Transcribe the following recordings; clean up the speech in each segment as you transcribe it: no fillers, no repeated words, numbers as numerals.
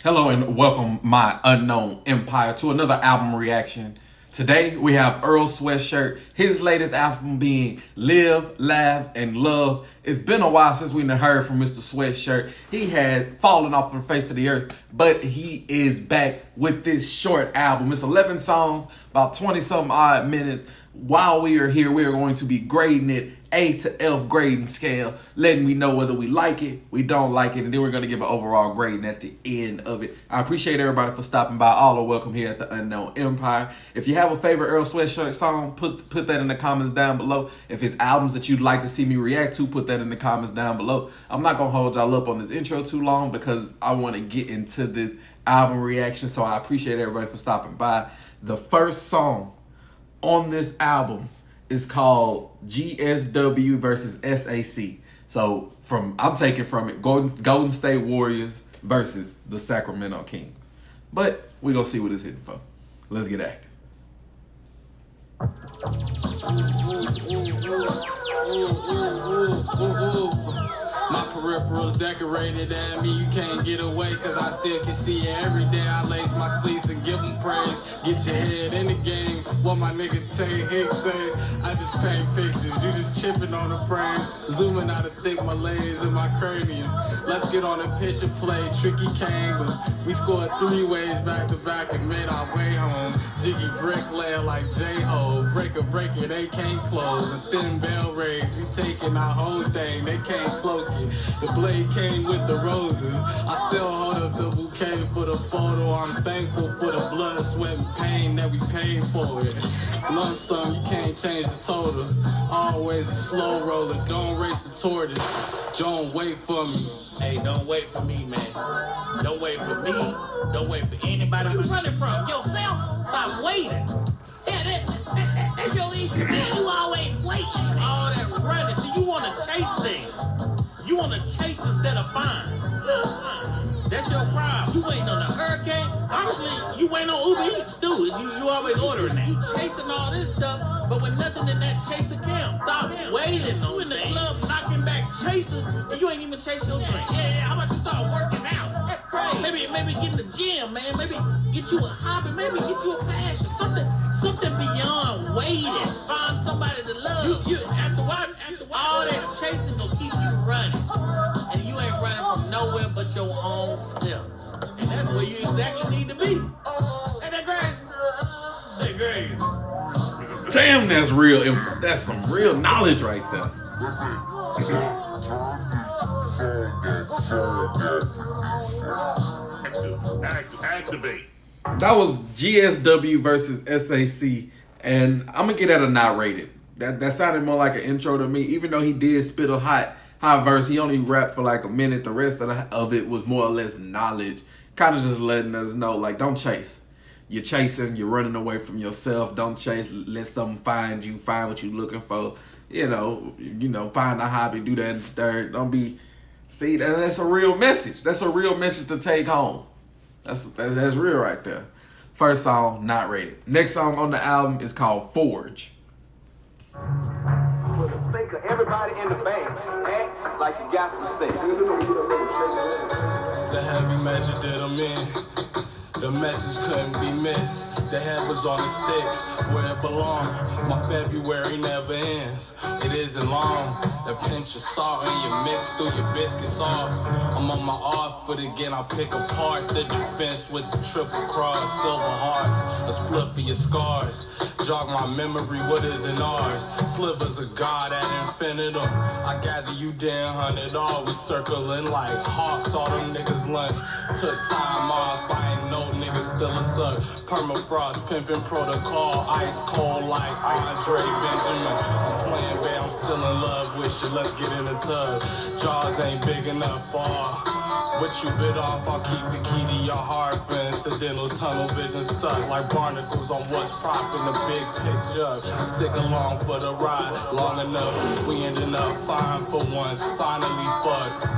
Hello and welcome, my unknown empire, to another album reaction. Today we have Earl Sweatshirt, his latest album being Live, Laugh, and Love. It's been a while since we heard from Mr. Sweatshirt. He had fallen off the face of the earth, but he is back with this short album. It's 11 songs, about 20 some odd minutes. While we are here, we are going to be grading it A to F grading scale, letting we know whether we like it, we don't like it, and then we're going to give an overall grading at the end of it. I appreciate everybody for stopping by. All are welcome here at the Unknown Empire. If you have a favorite Earl Sweatshirt song, put that in the comments down below. If it's albums that you'd like to see me react to, put that in the comments down below. I'm not going to hold y'all up on this intro too long because I want to get into this album reaction, so I appreciate everybody for stopping by. The first song on this album is called GSW versus SAC. So I'm taking from it Golden State Warriors versus the Sacramento Kings. But we're gonna see what it's hitting for. Let's get active. My peripherals decorated at me, you can't get away, cause I still can see you every day. I lace my cleats and give them praise. Get your head in the game, what my nigga Tay Hicks say. I just paint pictures, you just chipping on the frame. Zooming out of thick malaise in my cranium. Let's get on a pitch and play, tricky cane, but we scored 3 ways back to back and made our way home. Jiggy bricklayer like J-Ho, breaker, they can't close. A thin bell rage, we taking our whole thing, they can't cloak it. The blade came with the roses. I still hold up the bouquet for the photo. I'm thankful for the blood, sweat, and pain that we paid for it. Lump sum, you can't change the total. Always a slow roller, don't race the tortoise. Don't wait for me. Hey, don't wait for me, man. Don't wait for me. Don't wait for anybody. What you running from? Yourself? Stop waiting. Yeah, that's your issue, man. You always waiting. All that running. So you want to chase things. You want to chase instead of find. That's your problem. You waiting on a hurricane. Honestly, you waiting on Uber Eats too. You always ordering that. You chasing all this stuff, but with nothing in that chaser camp. Stop waiting on. You in the club knocking back chasers, and you ain't even chase your drink. Yeah, how about you start working out? That's crazy. Maybe get in the gym, man. Maybe get you a hobby. Maybe get you a passion. Something beyond waiting. Find somebody to love. You after all that chasing gonna keep you running, and you ain't running from nowhere but your own self. And that's where you exactly need to be. Ain't that crazy? That crazy. Damn, that's real. That's some real knowledge right there. Activate. That was GSW versus SAC, and I'm gonna get that a not rated. That sounded more like an intro to me, even though he did spit a high verse. He only rapped for like a minute. The rest of it was more or less knowledge, kind of just letting us know, like, don't chase. You're chasing, you're running away from yourself. Don't chase. Let something find you. Find what you're looking for. You know, find a hobby. Do that and third. Don't be. See, that's a real message. That's a real message to take home. That's real right there. First song, not rated. Next song on the album is called Forge. For the sake of everybody in the band, act like you got some sense. The heavy measure did them in. The message couldn't be missed. The head was on the stick where it belonged. My February never ends. It isn't long. The pinch of salt and you mix through your biscuits off. I'm on my off foot again. I pick apart the defense with the triple cross, silver hearts, a split for your scars. Jog my memory, what isn't ours? Slivers of God at infinitum. I gather you damn hundred all. We circling like hawks, all them niggas lunch. Took time off, I ain't no niggas still a suck. Permafrost, pimping protocol, ice cold like Andre Benjamin. I'm playing bad, I'm still in love with you, let's get in the tub. Jaws ain't big enough for what you bit off, I'll keep the key to your heart for incidentals, tunnel vision stuck like barnacles on what's propping the big picture. Stick along for the ride, long enough, we ending up fine for once, finally fucked.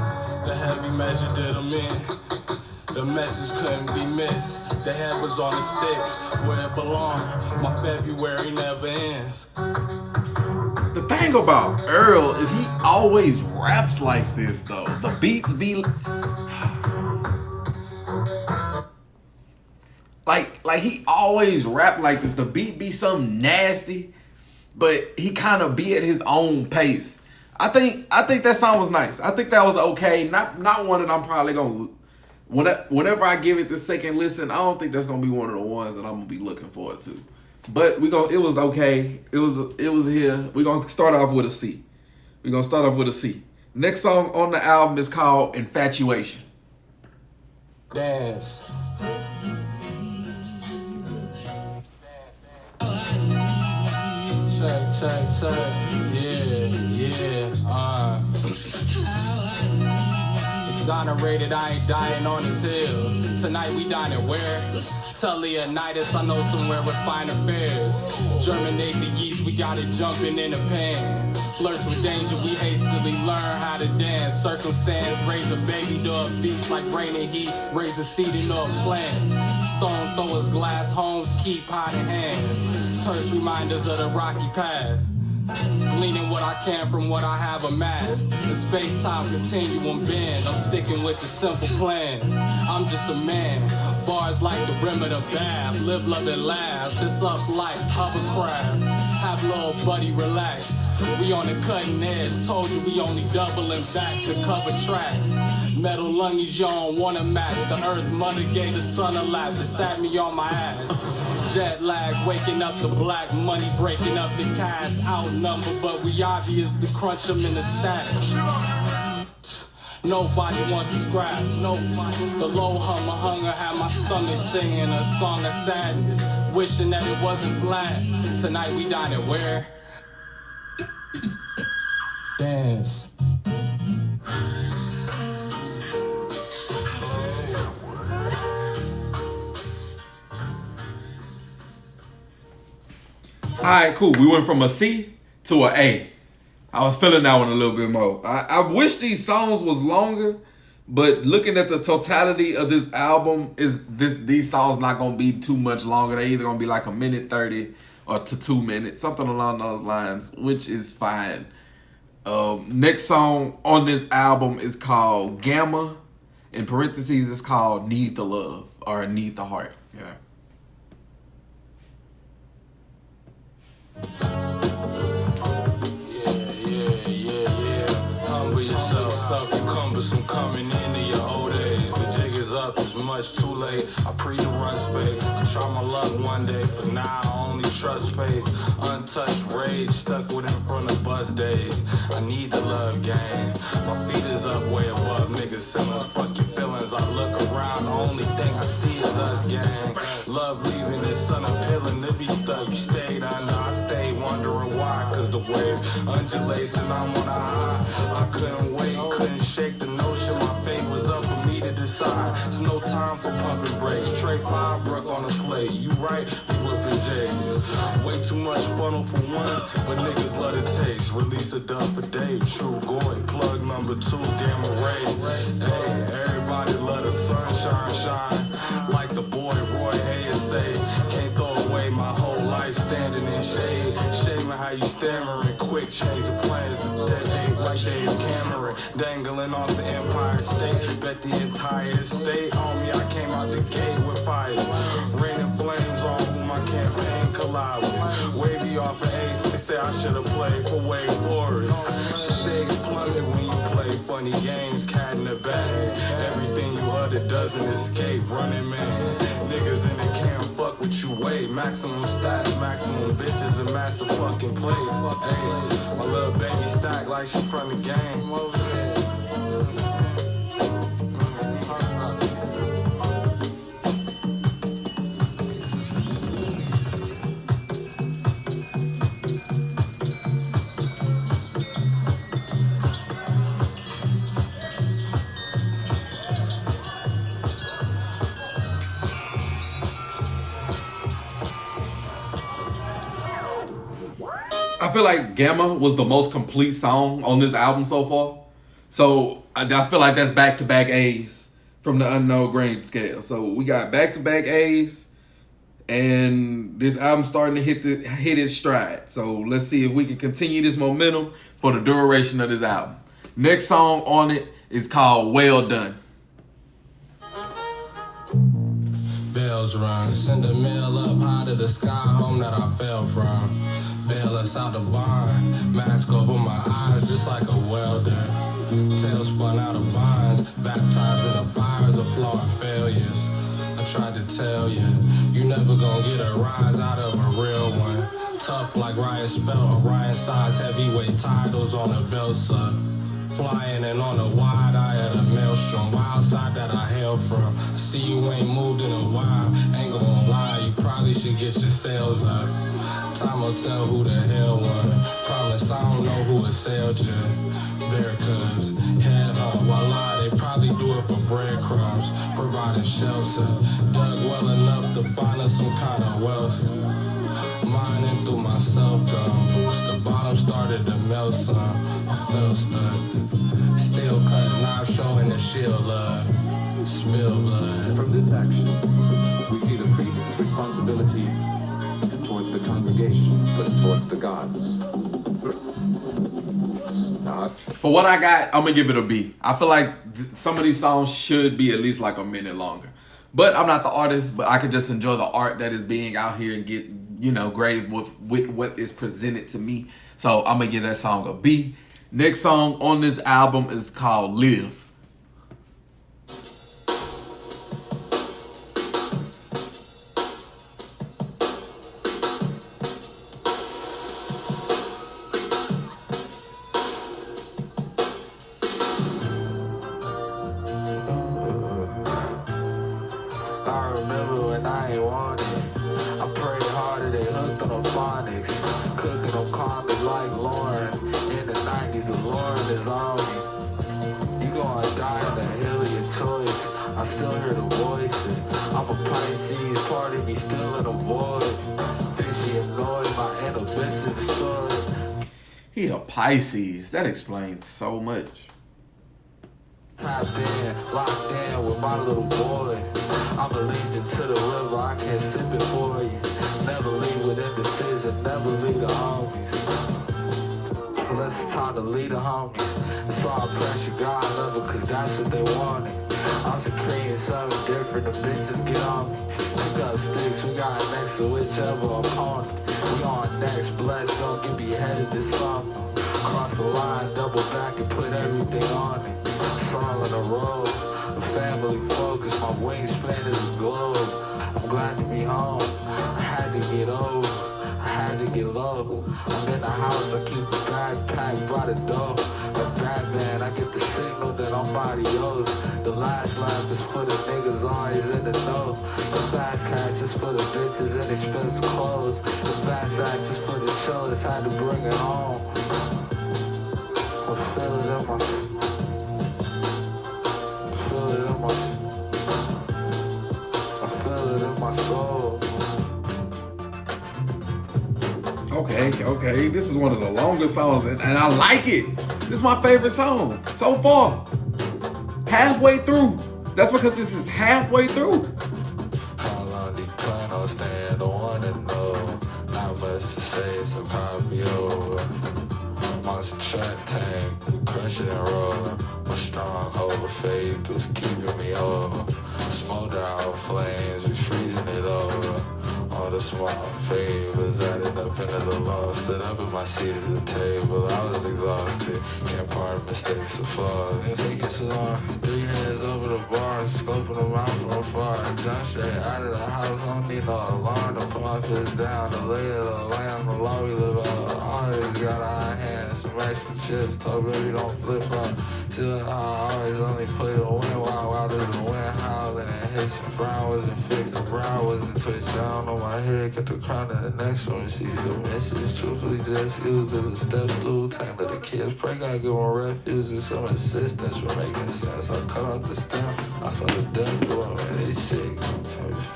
The heavy measure did them in, the message couldn't be missed. The head was on the stick, where it belonged, my February never ends. The thing about Earl is he always raps like this though. The beats be Like he always rap like this. The beat be something nasty, but he kind of be at his own pace. I think that song was nice. I think that was okay. Not one that I'm probably gonna. Whenever I give it the second listen, I don't think that's gonna be one of the ones that I'm gonna be looking forward to. But it was okay. It was here. We're gonna start off with a C. We're gonna start off with a C. Next song on the album is called Infatuation. Dance. Check. Yeah. Exonerated, I ain't dying on his hill. Tonight we dining where? Tell Leonidas I know somewhere with fine affairs. Germinate the yeast, we got it jumping in a pan. Flirts with danger, we hastily learn how to dance. Circumstance, raise a baby to a beast like rain and heat. Raise a seed into a plant. Stone throwers, glass homes, keep hiding hands. Terse reminders of the rocky path. Gleaning what I can from what I have amassed. The space-time continuum bend. I'm sticking with the simple plans. I'm just a man. Bars like the rim of the bath. Live, love, and laugh. This up like hovercraft. Have little buddy relax. We on the cutting edge. Told you we only doubling back to cover tracks. Metal lungies, you don't wanna match. The earth mother gave the sun a lap. That sat me on my ass. Jet lag, waking up the black money, breaking up the cash. Outnumbered, but we obviously crunch them in the stash. Nobody wants to scraps, nobody. The low hunger had my stomach singing a song of sadness, wishing that it wasn't flat. Tonight we dine at where? Dance. Alright, cool. We went from a C to an A. I was feeling that one a little bit more. I wish these songs was longer, but looking at the totality of this album, these songs not gonna be too much longer. They're either gonna be like a minute 30 or to 2 minutes, something along those lines, which is fine. Next song on this album is called Gamma. In parentheses, it's called Need the Love or Need the Heart. Yeah. Humble yourself, self-cumbersome coming into your old age. The jig is up, it's much too late. I pre the runs fade. I try my luck one day, for now I only trust faith. Untouched rage, stuck with in front of bus days. I need the love game. My feet is up way above niggas' ceilings. Fuck your feelings. I look around, the only thing I see is us, gang. Love leaving this sun appealing to be stuck. You stayed under, I stayed wondering why. Cause the wave undulates and I'm on a high. I couldn't wait, couldn't shake the notion. My fate was up for me to decide. It's no time for pumping brakes. Trey 5 broke on the plate. You right, we whipping J's. Way too much funnel for one, but niggas love the taste. Release a dub for Dave, True Goy. Plug number 2, Gamma Ray. Hey, everybody love the sunshine, shine. Like the boy Roy Hayes say, can't throw away my whole life standing in shade. Shaming how you stammering, quick change of plans to detonate like Dave Cameron. Dangling off the Empire State, bet the entire estate on me. I came out the gate with fire, raining flames on who my campaign collide with. Wavy off of age, they say I should've played for Wake Forest. Stakes plummet when you play funny games, cat in the bag. Everything you utter doesn't escape, running man. Niggas in the camp fuck what you weigh. Maximum stats, maximum bitches, and massive fucking plays. Hey, my little baby stack like she from the game. Over there. I feel like Gamma was the most complete song on this album so far. So I feel like that's back-to-back A's from the Unknown Grain scale. So we got back-to-back A's, and this album's starting to hit its stride. So let's see if we can continue this momentum for the duration of this album. Next song on it is called Well Done. Bells run, send a mail up high to the sky, home that I fell from. Bail us out the barn, mask over my eyes just like a welder. Tail spun out of binds, baptized in the fires of flawed failures. I tried to tell you, you never gonna get a rise out of a real one. Tough like Ryan Spell, Orion size heavyweight titles on a belt suck. Flying and on a wide eye at a maelstrom, wild side that I hail from. I see you ain't moved in a while, ain't gonna lie, you probably should get your sales up. Time will tell who the hell won. Promise I don't know who assailed you. Bear cubs, head home, voila, they probably do it for breadcrumbs. Providing shelter, dug well enough to find us some kind of wealth. Mining through my self-gun boost, the bottom started to melt some. I felt stuck, still cut knife showing the shield love, spill blood. From this action, we see the priest's responsibility towards the congregation, but towards the gods. For what I got, I'm gonna give it a B. I feel like some of these songs should be at least like a minute longer. But I'm not the artist, but I can just enjoy the art that is being out here and get, you know, graded with what is presented to me. So I'm gonna give that song a B. Next song on this album is called Live. I remember when I ain't want it. I prayed harder, they hooked on phonics. Cooking them condoms like Lauren. In the 90s, the Lauren is on me. You gonna die in the hill of your choice. I still hear the voices. I'm a Pisces, part of me still in a void. Fishy annoyed, my inhibitions stored. He a Pisces. That explains so much. Tapped in, locked in with my little boy. I'm allegiant to the river, I can't sip it for you. Never leave with indecision, never leave the homies. Unless it's time to lead the homies. It's all pressure, God love it, cause that's what they wanted. I'm secreting something different, the bitches get on me. Pick up sticks, we got next to whichever opponent. We on next, blessed, don't get beheaded this summer. Cross the line, double back and put everything on it. It's all in a row, a family focus, my wingspan is a globe. I'm glad to be home, I had to get old, I had to get low. I'm in the house, I keep a backpack by the door. A Batman, I get the signal that I'm adios. The last laugh is for the niggas always in the know. The fast catch is for the bitches in expensive clothes. The fast act is for the chillers, had to bring it home. I feel it in my, I feel it in my, I feel it in my soul. Okay. This is one of the longest songs, and I like it. This is my favorite song so far. Halfway through. That's because this is halfway through. How long do you plan on staying? Don't wanna know. Not much to say, so copy over. Monster track tank, we crushing and rolling. My stronghold of faith was keeping me over. Smoked out flames, we freezing it over. All the small favors added up into the loss. Stood up in my seat at the table, I was exhausted. Can't pardon mistakes or flaws. It take it so long. 3 hands over the bar, scoping them out from afar. Jump straight out of the house, don't need no alarm. To put my fist down, the lay of the land, the law we live out. Always got our hands, some extra chips. Told baby don't flip up. Still I always only play the win while there's a wind howling and hits. Brown wasn't fixed, the brow wasn't twitched down on my head. Got the crown of the next one, see the message. Truthfully just used as a step stool. Time that the kids pray, gotta give them refuge and some assistance for making sense. I cut off the stem, I saw the death blow and they shake.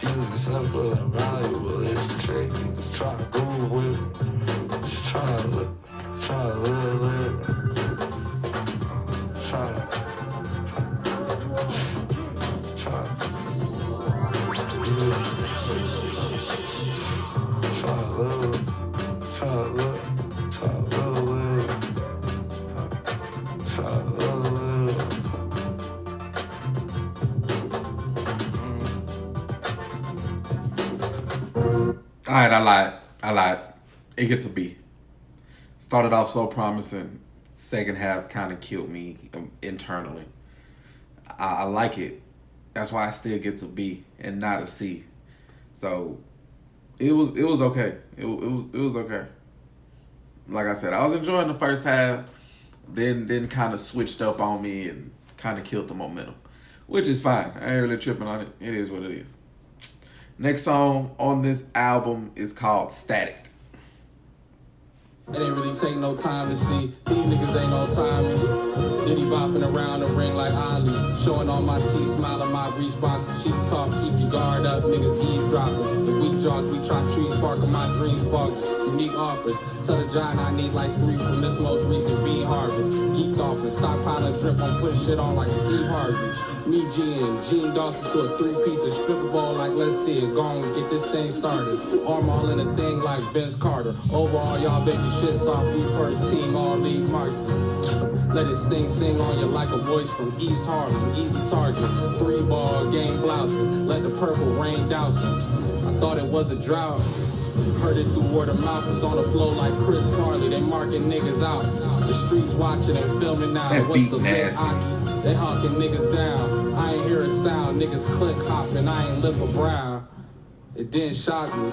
Fusing simple and valuable, it's tricky. Just trying to groove with me. Just trying to live. All right, I lied. It gets a B. Started off so promising. Second half kind of killed me internally. I like it. That's why I still get a B and not a C. So it was okay. It was okay. Like I said, I was enjoying the first half. Then kind of switched up on me and kind of killed the momentum, which is fine. I ain't really tripping on it. It is what it is. Next song on this album is called Static. It ain't really take no time to see. These niggas ain't no timing. Diddy bopping around the ring like Ali. Showing all my teeth, smiling my response. Cheap talk, keep your guard up. Niggas eavesdropping. The weak jaws, we chop trees, sparking my dreams, spark. Unique offers. Tell the giant I need like 3 from this most recent bean harvest. Geeked off and stockpiling drip on putting shit on like Steve Harvey. Me, Gene Dawson to a 3-piece of stripper ball like let's see it. Go on and get this thing started. Arm all in a thing like Vince Carter. Overall, y'all baby shits off me first team all league marksman. Let it sing on you like a voice from East Harlem. Easy target. 3-ball game blouses. Let the purple rain douse it. I thought it was a drought. Heard it through word of mouth. It's on the flow like Chris Farley. They marking niggas out. The streets watching and filming now. That What's beat the nasty. They hawking niggas down. I ain't hear a sound. Niggas click hopping. I ain't lip a brow. It didn't shock me.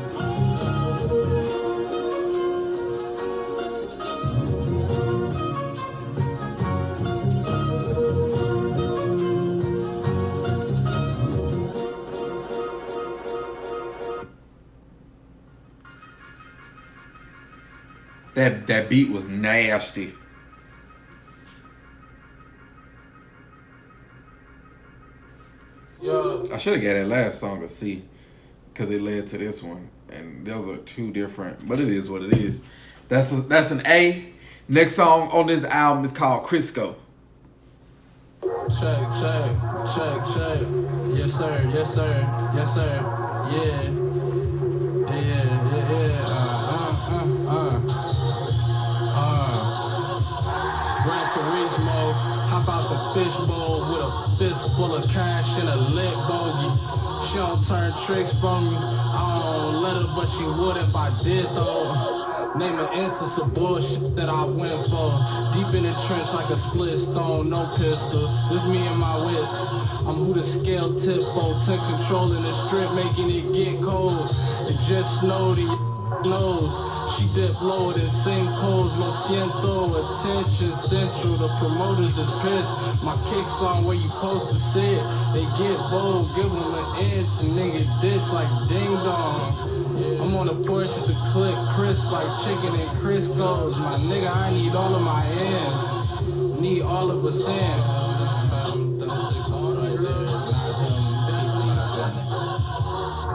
That beat was nasty. Yo. I should have got that last song a C because it led to this one, and those are two different. But it is what it is. That's an A. Next song on this album is called Crisco. Check. Yes, sir. Yes, sir. Yeah. Gran Turismo, hop out the fishbowl with a fist full of cash and a lit bogey. She don't turn tricks for me. I don't let her, but she would if I did though. Name an instance of bullshit that I went for. Deep in the trench like a split stone, no pistol. Just me and my wits. I'm who the scale tip for. 10 controlling the strip, making it get cold. It just snowed in your nose. She dipped lower than sinkholes, lo siento, attention central. The promoters is pissed. My kicks on where you supposed to sit. They get bold, give them an inch, and nigga ditch like ding dong. I'm on the porch with the click, crisp like chicken and Crisco's. My nigga, I need all of my ends. Need all of us in.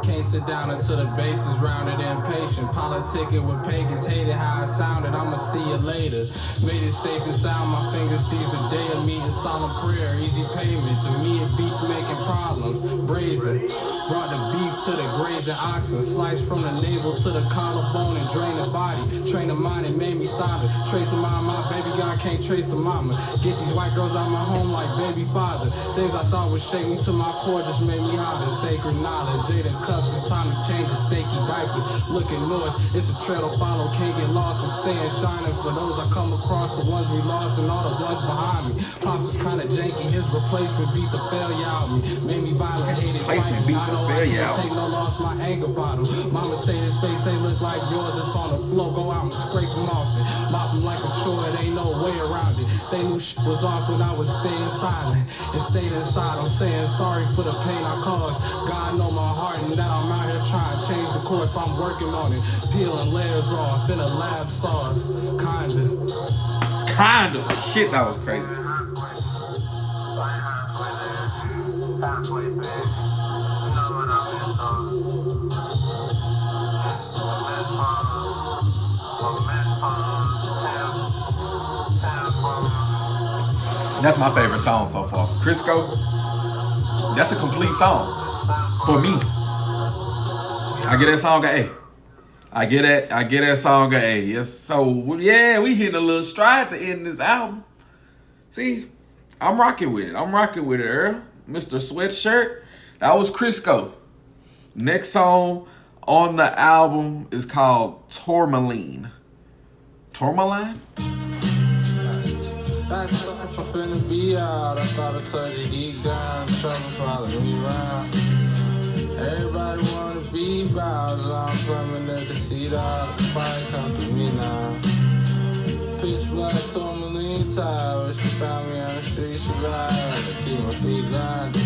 Can't sit down until the base is rounded and patient. Politicking with pagans, hated how it sounded. I'ma see you later. Made it safe and sound. My fingers seize the day of meeting. Solemn prayer, easy payment. To me, it beats making problems. Brazen. Brought the beef to the grazing oxen. Sliced from the navel to the collarbone and drain the body. Train the mind and made me solid. Tracing my baby God can't trace the mama. Get these white girls out my home like baby father. Things I thought would shake me to my core just made me hotter. Sacred knowledge. Jada cups, it's time to change the steaky diaper. Looking north, it's a trail to follow. Can't get lost and staying shining. For those I come across, the ones we lost and all the ones behind me. Pops is kinda janky. His replacement beat the failure out of me. Made me violent, hated. Replacement beat the failure out. Take no loss, my anger bottle. Mama say his face ain't look like yours. It's on the floor. Go out and scrape them off it. Mop them like a chore. It ain't no way around it. They knew shit was off when I was staying silent and stayed inside. I'm saying sorry for the pain I caused. God know my heart and that I'm out here trying to change the course. I'm working on it. Peeling layers off in a lab sauce. Kinda. Shit, that was crazy. That's my favorite song so far. Crisco. That's a complete song for me. I get that song an A. I get that song an A. Yes. So yeah, we hitting a little stride to end this album. See, I'm rocking with it. Earl. Mr. Sweatshirt. That was Crisco. Next song on the album is called Tourmaline. Tourmaline? That's I'm finna be out. I thought I told you geek down, trouble follow me around. Everybody wanna be Bowser, I'm coming at the seat out. The fire come through me now. Pitch black tourmaline tire. She found me on the street, she lied. I keep my feet grinding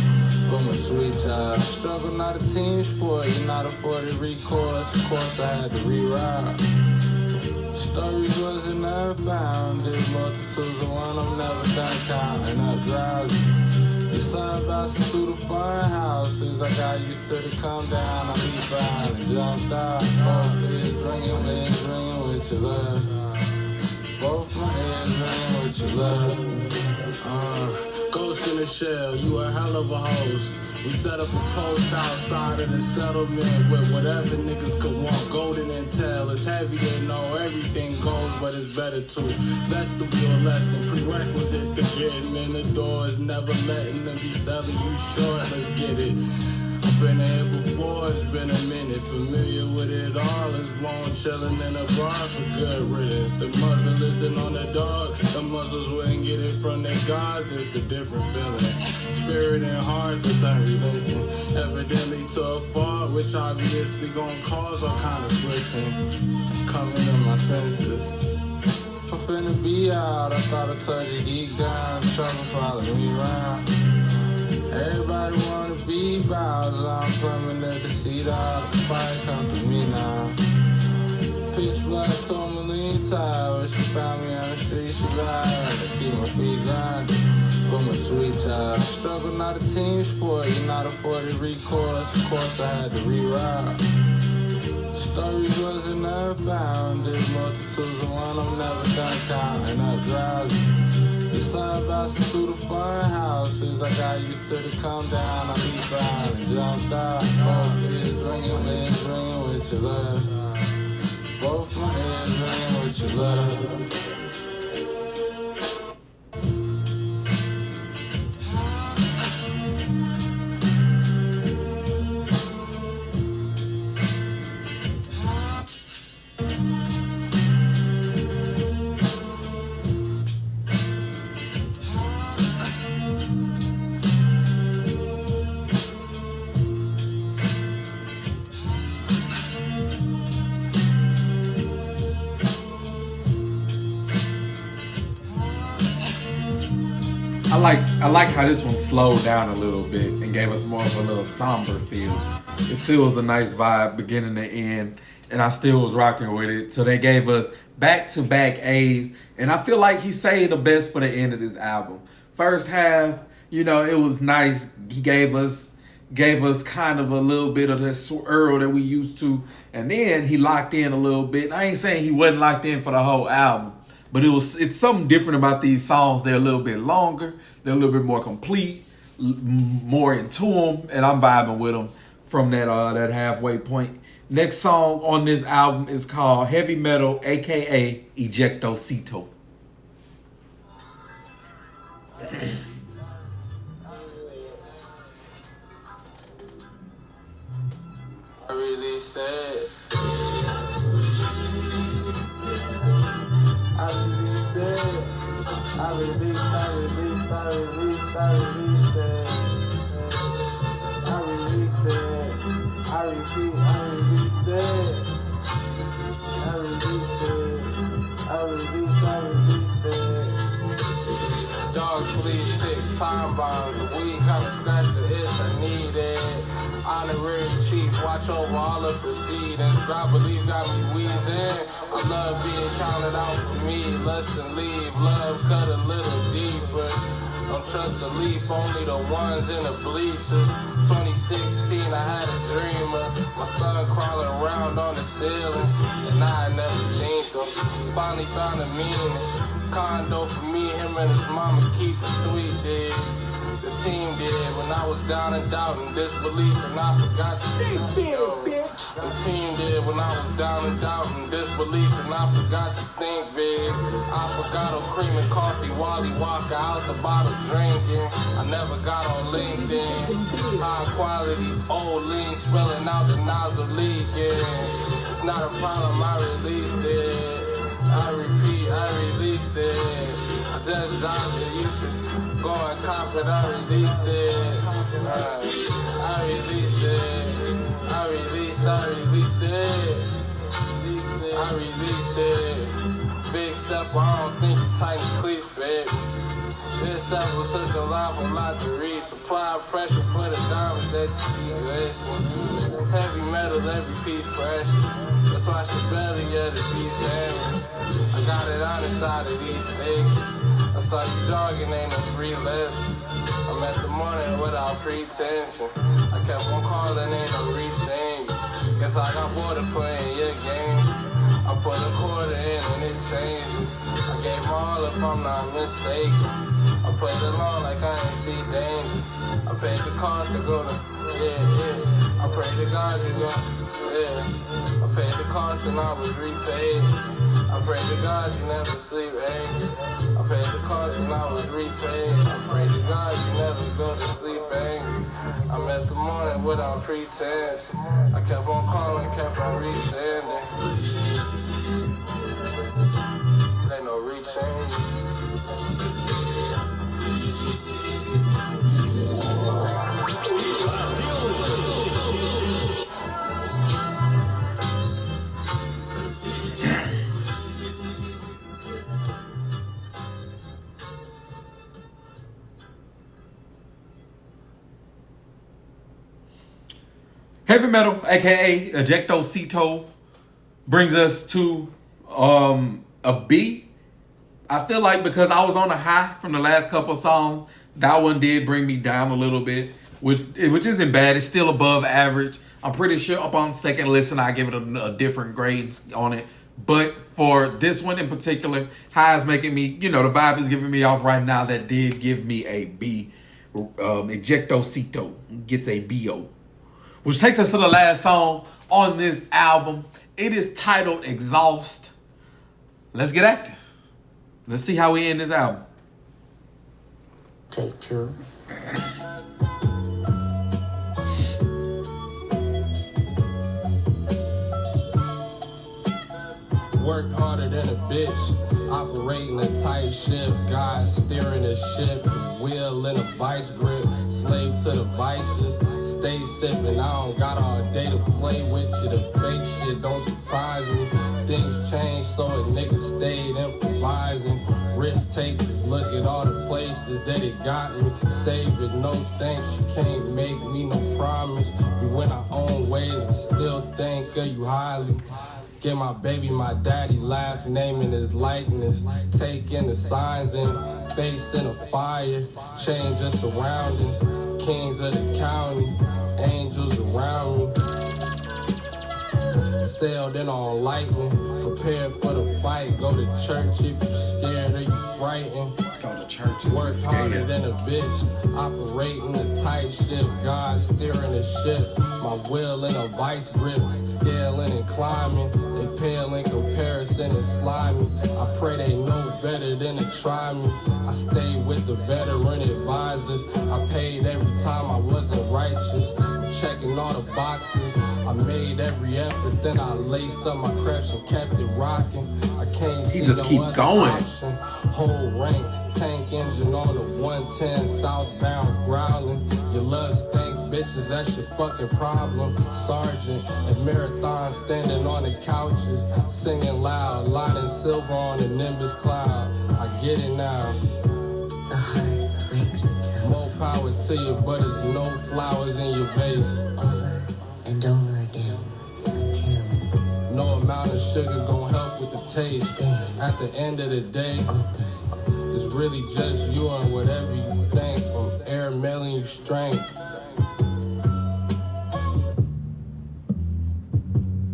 for my sweet child. Struggle not a team sport, you not afford to recourse. Of course I had to reroute. Stories wasn't never found. There's multitudes of one, I'm never done counting up drowsy. The sun bouncing through the fun houses. I got used to the come down. I be fine and jumped out. Both ears ringing with your love. Both my ears ringing with your love. Ghost in the shell, you a hell of a host. We set up a post outside of the settlement with whatever niggas could want. Golden intel, it's heavy to know everything goes, but it's better to vestibule lesson. Prerequisite to getting in the door is never letting them be selling you short. Let's get it. I've been here before, it's been a minute. Familiar with it all, it's blown chillin' in a bar for good riddance. The muzzle isn't on the dog, the muzzles wouldn't get it from their gods. It's a different feeling. Spirit and heart, this ain't religion. Evidently to a fault, which obviously gon' cause all kind of switching. Coming to my senses. I'm finna be out, I thought I told you geek down, trouble follow me around. Everybody wanna be Bowser, I'm coming at the seat out. The fire come through me now. Pitch black tourmaline tire. She found me on the street, she lied. I keep my feet grinding for my sweet child. Struggle not a team sport, you not afforded recourse. Of course I had to reroute. Stories wasn't never found. There's multitudes of one, I'm never done counting up drowsy. The sun bouncing through the fun houses. I got used to the come down. I be fine and jumped out. Both ears ringing with your love. Both my ears ringing with your love. I like how this one slowed down a little bit and gave us more of a little somber feel. It still was a nice vibe beginning to end, and I still was rocking with it. So they gave us back-to-back A's, and I feel like he saved the best for the end of this album. First half, you know, it was nice. He gave us kind of a little bit of this Earl that we used to, and then he locked in a little bit. I ain't saying he wasn't locked in for the whole album, but it's something different about these songs. They're a little bit longer. They're a little bit more complete, more into them, and I'm vibing with them from that halfway point. Next song on this album is called Heavy Metal, a.k.a. Ejectocito. I released that. I released Dogs, police, ticks, time bombs. The weed come scratch the itch, I need it. Honorary chief, watch over all the proceedings. Drop belief got me wheezing. I love being counted out for me. Less than leave, love cut a little deeper. Don't trust the leap, only the ones in the bleachers. 2016, I had a dreamer. My son crawling around on the ceiling, and I had never seen them. Finally found a meaning. Condo for me, him and his mama keep the sweet days. The team did when I was down and doubt and disbelief, and I forgot to think big, bitch. The team did when I was down and doubt and disbelief, and I forgot to think big. I forgot on cream and coffee, Wally Walker out the bottle drinking. I never got on LinkedIn. High quality, old lean, spelling out the nozzle leaking. It's not a problem, I released it. I repeat, I released it. I just dropped it, you should go and cop it, I released it. I released it. I released it. I released it. Big step, I don't think you tighten cleats, babe. This ever took a lot to reach. Supply pressure for the diamonds that you listen. Heavy metal, every piece precious. That's why she belly of the beast sandwich. I got it on the side of these things. I saw you jogging, ain't no free list. I'm at the morning without pretension. I kept on calling, ain't no reaching. Guess I got bored of playing your game. I put a quarter in and it changed. I gave my all if I'm not mistaken. I played along like I ain't see danger. I paid the cost to go to, yeah. I prayed to God to go, yeah. I paid the cost and I was repaid. I pray to God you never sleep, eh? I paid the cost and I was repaid. I pray to God you never go to sleep angry. I'm at the morning without pretense. I kept on calling, kept on resending. Ain't no rechange. Heavy metal, aka Ejectocito, brings us to a B. I feel like because I was on a high from the last couple of songs, that one did bring me down a little bit, which isn't bad. It's still above average. I'm pretty sure up on second listen, I give it a different grades on it. But for this one in particular, high is making me, the vibe is giving me off right now. That did give me a B. Ejectocito gets a B.O. Which takes us to the last song on this album. It is titled Exhaust. Let's get active. Let's see how we end this album. Take two. Work harder than a bitch, operating a tight ship. God steering the ship, the wheel in a vice grip. Slave to the vices, stay sipping. I don't got all day to play with you. The fake shit don't surprise me. Things change, so a nigga stayed improvising. Risk takers, look at all the places that it got me. Save it, no thanks, you can't make me no promise. We went our own ways and still think of you highly. Give my baby my daddy last name in his likeness. Taking the signs and facing a fire. Change the surroundings. Kings of the county. Angels around me. Sailed in on lightning. Prepared for the fight. Go to church if you scared or you frightened. Go to church. Work harder than a bitch, operating a tight ship. God steering the ship, my wheel in a vice grip. Scaling and climbing, they pale in comparison and slimy. I pray they know better than to try me. I stay with the veteran advisors. I paid every time I wasn't righteous. Checking all the boxes. I made every effort, then I laced up my creps and kept it rocking. I can't see just no keep other going. option. Whole rank, tank engine on the 110 southbound growling. Your love stank bitches, that's your fucking problem. Sergeant at Marathon standing on the couches, singing loud, lining silver on the Nimbus cloud. I get it now. The heart breaks itself More power to you, but there's no flowers in your vase. over and over again until No amount of sugar gon' help with the taste. At the end of the day, open. it's really just you and whatever you think. From air mailing you strength.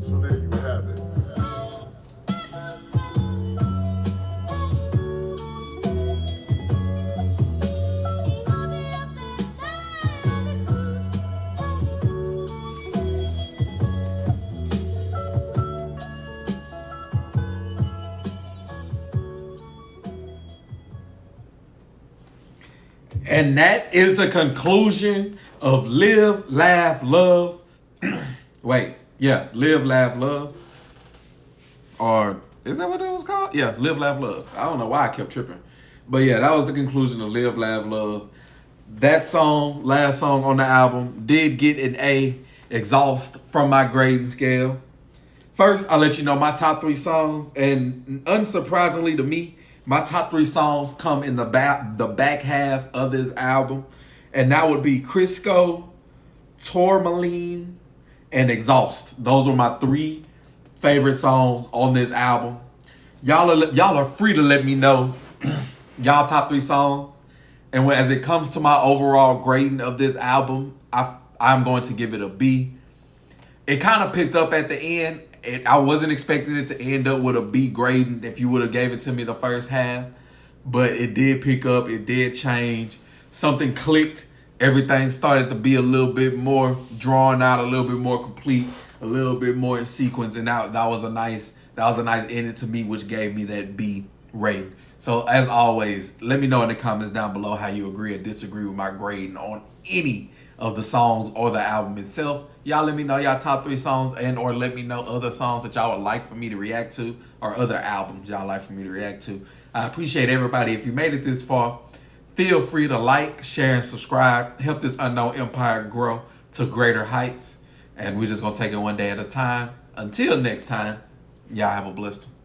So there you have it. And that is the conclusion of Live, Laugh, Love. Wait, yeah, Live, Laugh, Love. Or is that what it was called? Yeah, Live, Laugh, Love. I don't know why I kept tripping. But yeah, that was the conclusion of Live, Laugh, Love. That song, last song on the album, did get an A, exhaust, from my grading scale. First, I'll let you know my top 3 songs. And unsurprisingly to me, my top 3 songs come in the back half of this album. And that would be Crisco, Tourmaline, and Exhaust. Those were my 3 favorite songs on this album. Y'all are free to let me know y'all top 3 songs. And as it comes to my overall grading of this album, I'm going to give it a B. It kind of picked up at the end. I wasn't expecting it to end up with a B grading if you would have gave it to me the first half. But it did pick up. It did change. Something clicked. Everything started to be a little bit more drawn out, a little bit more complete, a little bit more in sequence. And that was a nice ending to me, which gave me that B rating. So as always, let me know in the comments down below how you agree or disagree with my grading on any of the songs or the album itself. Y'all let me know y'all top 3 songs, and or let me know other songs that y'all would like for me to react to, or other albums y'all like for me to react to. I appreciate everybody. If you made it this far, feel free to like, share, and subscribe. Help this unknown empire grow to greater heights. And we're just going to take it one day at a time. Until next time, y'all have a blessed one.